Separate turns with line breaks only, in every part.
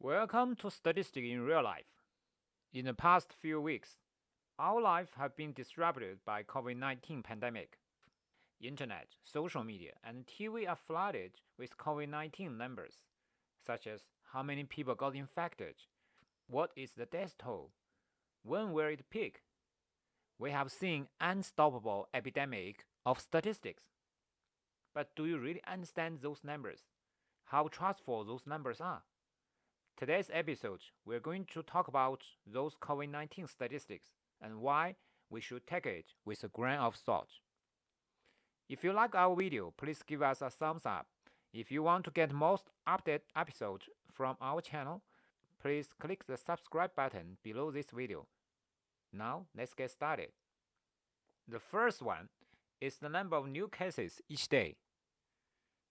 Welcome to Statistics in Real Life. In the past few weeks, our life have been disrupted by COVID-19 pandemic. Internet, social media, and TV are flooded with COVID-19 numbers, such as how many people got infected, what is the death toll, when will it peak. We have seen unstoppable epidemic of statistics. But do you really understand those numbers? How trustful those numbers are? Today's episode, we're going to talk about those COVID-19 statistics and why we should take it with a grain of salt. If you like our video, please give us a thumbs up. If you want to get most updated episodes from our channel, please click the subscribe button below this video. Now, let's get started. The first one is the number of new cases each day.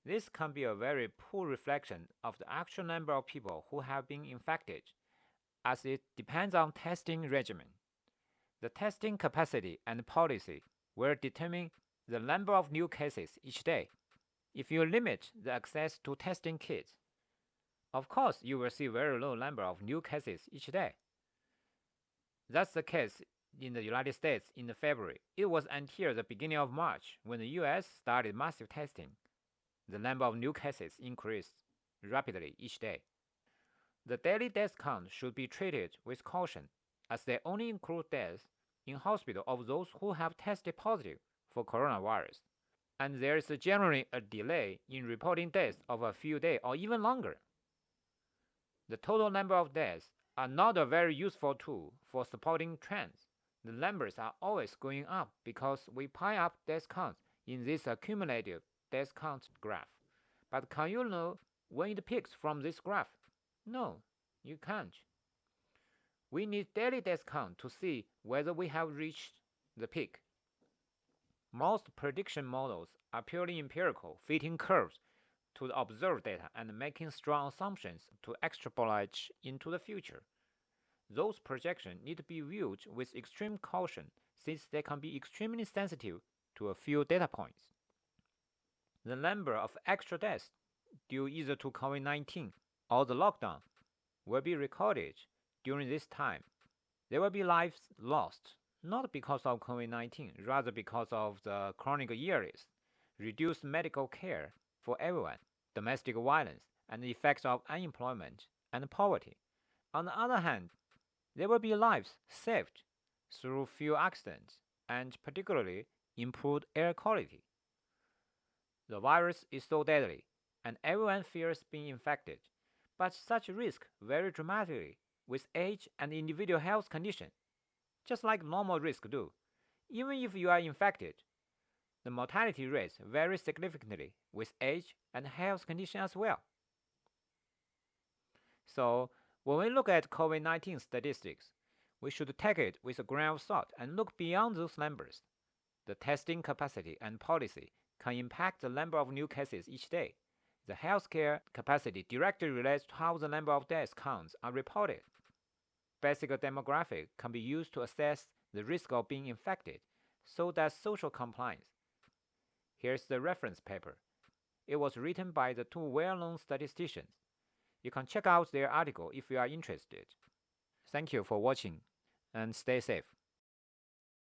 This can be a very poor reflection of the actual number of people who have been infected, as it depends on testing regimen. The testing capacity and policy will determine the number of new cases each day. If you limit the access to testing kits, of course you will see very low number of new cases each day. That's the case in the United States in February. It was until the beginning of March when the US started massive testing. The number of new cases increased rapidly each day. The daily death count should be treated with caution, as they only include deaths in hospital of those who have tested positive for coronavirus, and there is generally a delay in reporting deaths of a few days or even longer. The total number of deaths are not a very useful tool for supporting trends. The numbers are always going up because we pile up death counts in this accumulative death count graph. But can you know when it peaks from this graph? No, you can't. We need daily death count to see whether we have reached the peak. Most prediction models are purely empirical, fitting curves to the observed data and making strong assumptions to extrapolate into the future. Those projections need to be viewed with extreme caution since they can be extremely sensitive to a few data points. The number of extra deaths due either to COVID-19 or the lockdown will be recorded during this time. There will be lives lost, not because of COVID-19, rather because of the chronic illness, reduced medical care for everyone, domestic violence, and the effects of unemployment and poverty. On the other hand, there will be lives saved through few accidents and particularly improved air quality. The virus is so deadly, and everyone fears being infected, but such risk vary dramatically with age and individual health condition, just like normal risk do. Even if you are infected, the mortality rates vary significantly with age and health condition as well. So, when we look at COVID-19 statistics, we should take it with a grain of salt and look beyond those numbers. The testing capacity and policy can impact the number of new cases each day. The healthcare capacity directly relates to how the number of death counts are reported. Basic demographic can be used to assess the risk of being infected, so does social compliance. Here's the reference paper. It was written by the two well-known statisticians. You can check out their article if you are interested. Thank you for watching and stay safe.